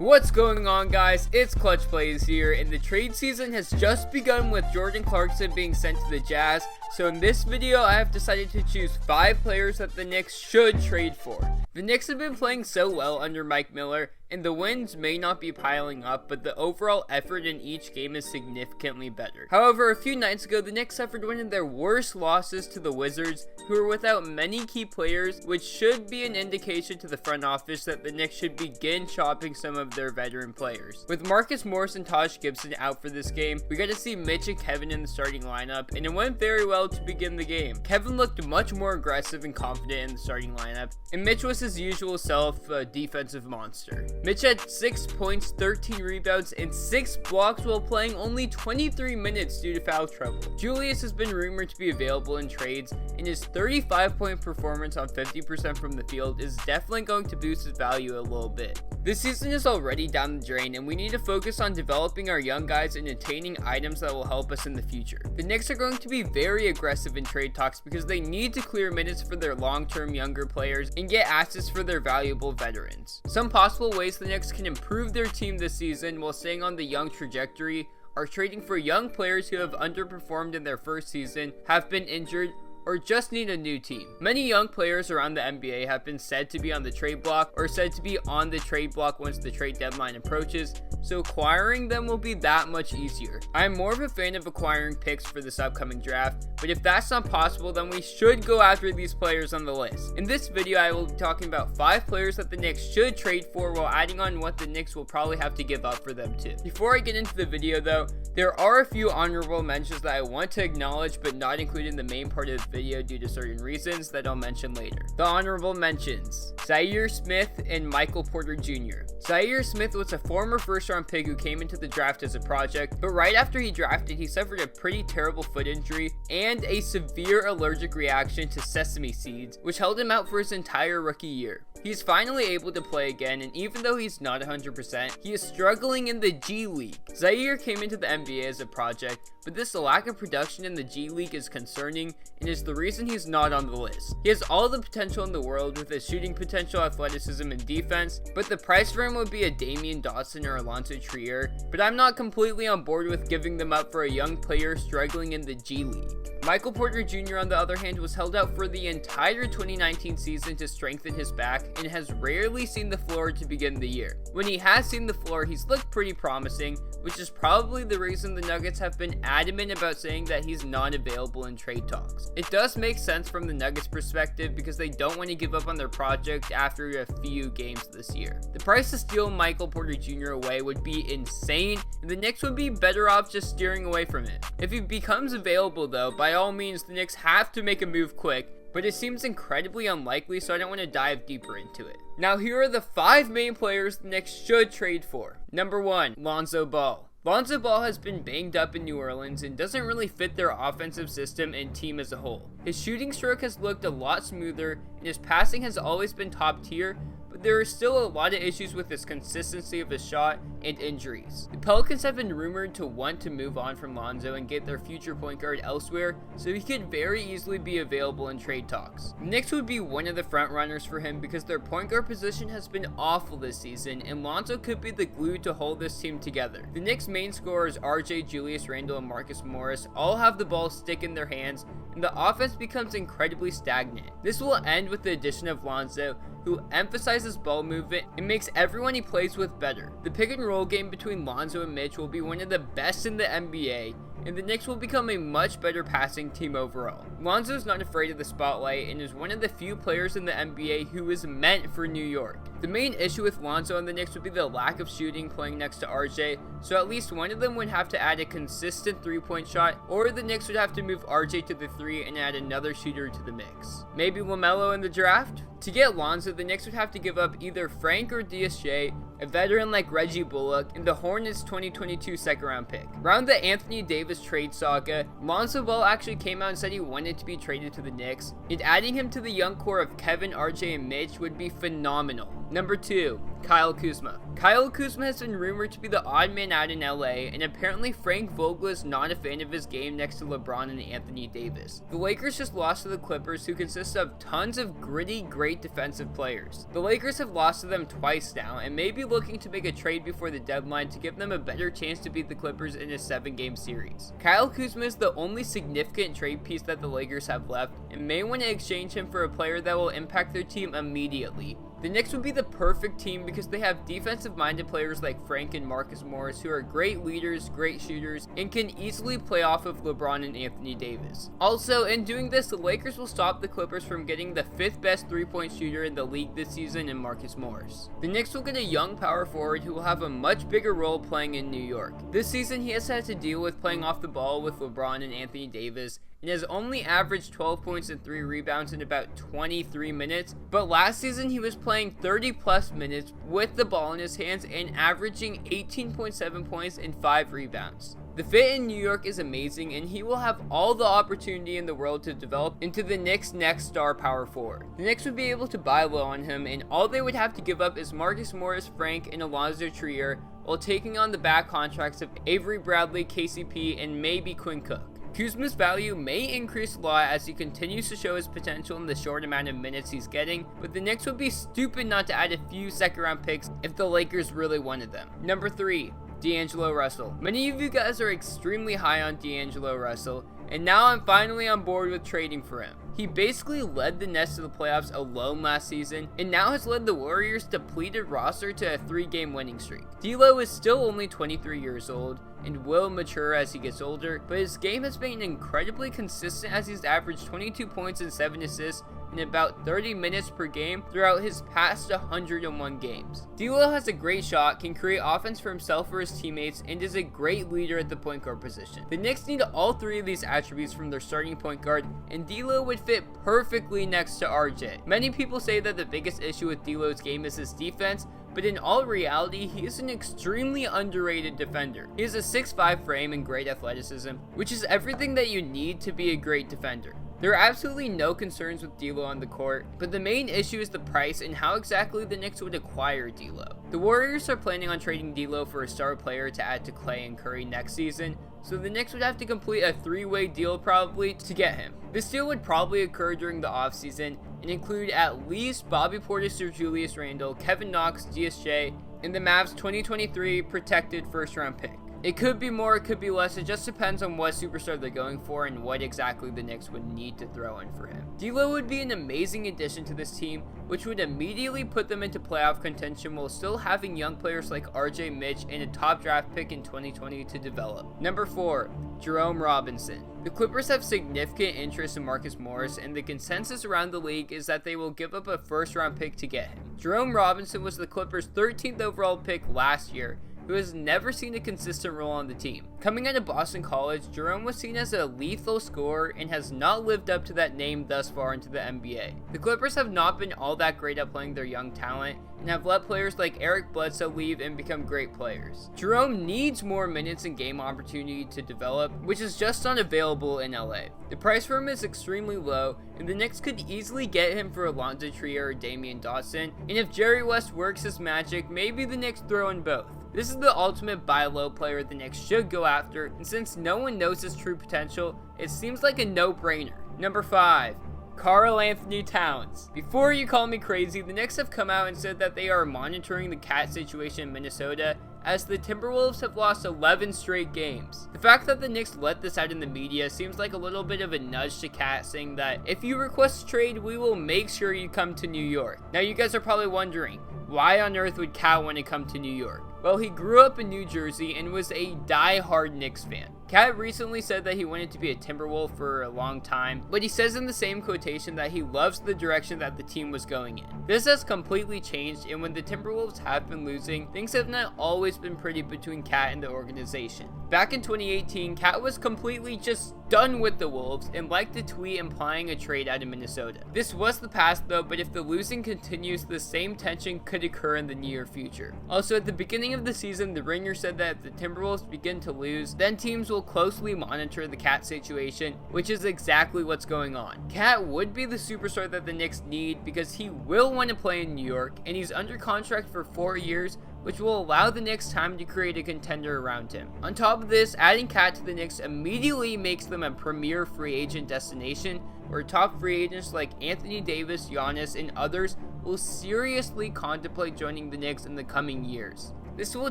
What's going on, guys? It's Clutch Plays here, and the trade season has just begun with Jordan Clarkson being sent to the Jazz. So in this video, I have decided to choose 5 players that the Knicks should trade for. The Knicks have been playing so well under Mike Miller, and the wins may not be piling up, but the overall effort in each game is significantly better. However, a few nights ago, the Knicks suffered one of their worst losses to the Wizards, who are without many key players, which should be an indication to the front office that the Knicks should begin shopping some of their veteran players. With Marcus Morris and Taj Gibson out for this game, we got to see Mitch and Kevin in the starting lineup, and it went very well to begin the game. Kevin looked much more aggressive and confident in the starting lineup, and Mitch was his usual self, a defensive monster. Mitch had 6 points, 13 rebounds, and 6 blocks while playing only 23 minutes due to foul trouble. Julius has been rumored to be available in trades, and his 35-point performance on 50% from the field is definitely going to boost his value a little bit. This season is already down the drain, and we need to focus on developing our young guys and attaining items that will help us in the future. The Knicks are going to be very aggressive in trade talks because they need to clear minutes for their long-term younger players and get assets for their valuable veterans. Some possible ways the Knicks can improve their team this season while staying on the young trajectory are trading for young players who have underperformed in their first season, have been injured, or just need a new team. Many young players around the NBA have been said to be on the trade block or said to be on the trade block once the trade deadline approaches, so acquiring them will be that much easier. I am more of a fan of acquiring picks for this upcoming draft, but if that's not possible, then we should go after these players on the list. In this video, I will be talking about 5 players that the Knicks should trade for while adding on what the Knicks will probably have to give up for them too. Before I get into the video though, there are a few honorable mentions that I want to acknowledge but not include in the main part of the video due to certain reasons that I'll mention later. The honorable mentions: Zaire Smith and Michael Porter Jr. Zaire Smith was a former first-round pick who came into the draft as a project, but right after he drafted, he suffered a pretty terrible foot injury and a severe allergic reaction to sesame seeds, which held him out for his entire rookie year. He's finally able to play again, and even though he's not 100%, he is struggling in the G League. Zaire came into the NBA as a project, but this lack of production in the G League is concerning and is the reason he's not on the list. He has all the potential in the world with his shooting potential, athleticism, and defense, but the price for him would be a Damian Dawson or Alonzo Trier, but I'm not completely on board with giving them up for a young player struggling in the G League. Michael Porter Jr. on the other hand was held out for the entire 2019 season to strengthen his back and has rarely seen the floor to begin the year. When he has seen the floor, he's looked pretty promising, which is probably the reason the Nuggets have been adamant about saying that he's not available in trade talks. It does make sense from the Nuggets perspective because they don't want to give up on their project after a few games this year. The price to steal Michael Porter Jr. away would be insane, and the Knicks would be better off just steering away from it. If he becomes available though, by all means the Knicks have to make a move quick, but it seems incredibly unlikely, so I don't want to dive deeper into it. Now here are the 5 main players the Knicks should trade for. Number 1, Lonzo Ball. Lonzo Ball has been banged up in New Orleans and doesn't really fit their offensive system and team as a whole. His shooting stroke has looked a lot smoother and his passing has always been top tier, but there are still a lot of issues with his consistency of his shot and injuries. The Pelicans have been rumored to want to move on from Lonzo and get their future point guard elsewhere, so he could very easily be available in trade talks. The Knicks would be one of the front runners for him because their point guard position has been awful this season, and Lonzo could be the glue to hold this team together. The Knicks' main scorers RJ, Julius Randle, and Marcus Morris all have the ball stick in their hands, and the offense becomes incredibly stagnant. This will end with the addition of Lonzo, who emphasizes ball movement and makes everyone he plays with better. The pick and roll game between Lonzo and Mitch will be one of the best in the NBA, and the Knicks will become a much better passing team overall. Lonzo is not afraid of the spotlight and is one of the few players in the NBA who is meant for New York. The main issue with Lonzo and the Knicks would be the lack of shooting playing next to RJ, so at least one of them would have to add a consistent 3-point shot, or the Knicks would have to move RJ to the 3 and add another shooter to the mix. Maybe LaMelo in the draft? To get Lonzo, the Knicks would have to give up either Frank or DSJ, a veteran like Reggie Bullock, and the Hornets' 2022 second-round pick. Around the Anthony Davis trade saga, Lonzo Ball actually came out and said he wanted to be traded to the Knicks, and adding him to the young core of Kevin, RJ, and Mitch would be phenomenal. Number 2, Kyle Kuzma. Kyle Kuzma has been rumored to be the odd man out in LA, and apparently Frank Vogel is not a fan of his game next to LeBron and Anthony Davis. The Lakers just lost to the Clippers, who consist of tons of gritty, great defensive players. The Lakers have lost to them twice now, and may be looking to make a trade before the deadline to give them a better chance to beat the Clippers in a 7-game series. Kyle Kuzma is the only significant trade piece that the Lakers have left, and may want to exchange him for a player that will impact their team immediately. The Knicks would be the perfect team because they have defensive-minded players like Frank and Marcus Morris who are great leaders, great shooters, and can easily play off of LeBron and Anthony Davis. Also, in doing this, the Lakers will stop the Clippers from getting the 5th best three-point shooter in the league this season in Marcus Morris. The Knicks will get a young power forward who will have a much bigger role playing in New York. This season, he has had to deal with playing off the ball with LeBron and Anthony Davis, and has only averaged 12 points and 3 rebounds in about 23 minutes, but last season he was playing 30 plus minutes with the ball in his hands and averaging 18.7 points and 5 rebounds. The fit in New York is amazing, and he will have all the opportunity in the world to develop into the Knicks' next star power forward. The Knicks would be able to buy low on him, and all they would have to give up is Marcus Morris, Frank, and Alonzo Trier, while taking on the back contracts of Avery Bradley, KCP, and maybe Quinn Cook. Kuzma's value may increase a lot as he continues to show his potential in the short amount of minutes he's getting, but the Knicks would be stupid not to add a few second-round picks if the Lakers really wanted them. Number 3, DAngelo Russell. Many of you guys are extremely high on DAngelo Russell, and now I'm finally on board with trading for him. He basically led the Nets to the playoffs alone last season, and now has led the Warriors' depleted roster to a 3-game winning streak. D'Lo is still only 23 years old, and will mature as he gets older, but his game has been incredibly consistent as he's averaged 22 points and 7 assists in about 30 minutes per game throughout his past 101 games. D'Lo has a great shot, can create offense for himself or his teammates, and is a great leader at the point guard position. The Knicks need all 3 of these attributes from their starting point guard, and D'Lo would fit perfectly next to RJ. Many people say that the biggest issue with D'Lo's game is his defense, but in all reality, he is an extremely underrated defender. He has a 6'5" frame and great athleticism, which is everything that you need to be a great defender. There are absolutely no concerns with D'Lo on the court, but the main issue is the price and how exactly the Knicks would acquire D'Lo. The Warriors are planning on trading D'Lo for a star player to add to Clay and Curry next season, so the Knicks would have to complete a 3-way deal probably to get him. This deal would probably occur during the offseason and include at least Bobby Portis or Julius Randle, Kevin Knox, DSJ, and the Mavs 2023 protected first-round pick. It could be more, it could be less, it just depends on what superstar they're going for and what exactly the Knicks would need to throw in for him. D'Lo would be an amazing addition to this team, which would immediately put them into playoff contention while still having young players like RJ Mitch and a top draft pick in 2020 to develop. Number 4, Jerome Robinson. The Clippers have significant interest in Marcus Morris, and the consensus around the league is that they will give up a first-round pick to get him. Jerome Robinson was the Clippers' 13th overall pick last year, who has never seen a consistent role on the team. Coming out of Boston College, Jerome was seen as a lethal scorer and has not lived up to that name thus far into the NBA. The Clippers have not been all that great at playing their young talent, and have let players like Eric Bledsoe leave and become great players. Jerome needs more minutes and game opportunity to develop, which is just not available in LA. The price for him is extremely low, and the Knicks could easily get him for Alonzo Trier or Damian Dotson, and if Jerry West works his magic, maybe the Knicks throw in both. This is the ultimate buy low player the Knicks should go after, and since no one knows his true potential, it seems like a no-brainer. Number 5, KarlAnthony Towns. Before you call me crazy, the Knicks have come out and said that they are monitoring the cat situation in Minnesota, as the Timberwolves have lost 11 straight games. The fact that the Knicks let this out in the media seems like a little bit of a nudge to Cat, saying that if you request a trade, we will make sure you come to New York. Now you guys are probably wondering, why on earth would Cat want to come to New York? Well, he grew up in New Jersey and was a die-hard Knicks fan. Cat recently said that he wanted to be a Timberwolf for a long time, but he says in the same quotation that he loves the direction that the team was going in. This has completely changed, and when the Timberwolves have been losing, things have not always been pretty between Cat and the organization. Back in 2018, Cat was completely just done with the Wolves and liked to tweet implying a trade out of Minnesota. This was the past though, but if the losing continues, the same tension could occur in the near future. Also, at the beginning of the season, the Ringer said that if the Timberwolves begin to lose, then teams will will closely monitor the Cat situation, which is exactly what's going on. Cat would be the superstar that the Knicks need because he will want to play in New York, and he's under contract for 4 years, which will allow the Knicks time to create a contender around him. On top of this, adding Cat to the Knicks immediately makes them a premier free agent destination, where top free agents like Anthony Davis, Giannis, and others will seriously contemplate joining the Knicks in the coming years. This will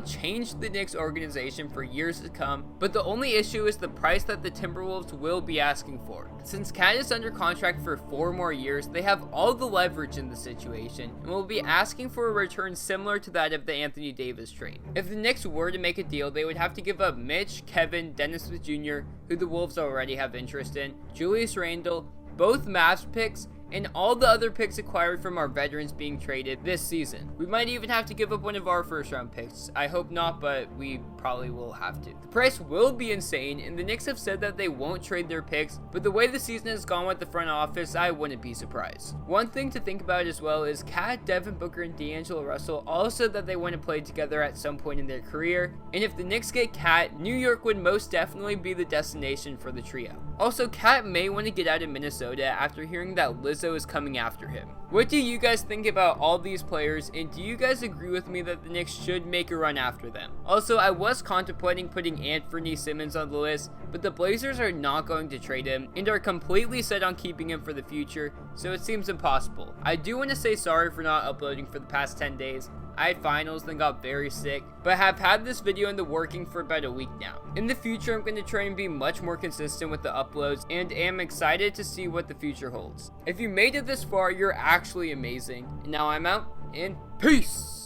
change the Knicks organization for years to come, but the only issue is the price that the Timberwolves will be asking for. Since Cat is under contract for 4 more years, they have all the leverage in the situation and will be asking for a return similar to that of the Anthony Davis trade. If the Knicks were to make a deal, they would have to give up Mitch, Kevin, Dennis Smith Jr., who the Wolves already have interest in, Julius Randle, both Mavs picks, and all the other picks acquired from our veterans being traded this season. We might even have to give up one of our first round picks. I hope not, but we probably will have to. The price will be insane, and the Knicks have said that they won't trade their picks, but the way the season has gone with the front office, I wouldn't be surprised. One thing to think about as well is Cat, Devin Booker, and DAngelo Russell all said that they want to play together at some point in their career, and if the Knicks get Cat, New York would most definitely be the destination for the trio. Also, Cat may want to get out of Minnesota after hearing that Lizzo is coming after him. What do you guys think about all these players, and do you guys agree with me that the Knicks should make a run after them? Also, I was contemplating putting Anthony Simmons on the list, but the Blazers are not going to trade him and are completely set on keeping him for the future, so it seems impossible. I do want to say sorry for not uploading for the past 10 days. I had finals, then got very sick, but have had this video in the working for about a week now. In the future, I'm going to try and be much more consistent with the uploads, and am excited to see what the future holds. If you made it this far, you're actually amazing. And now I'm out, and peace!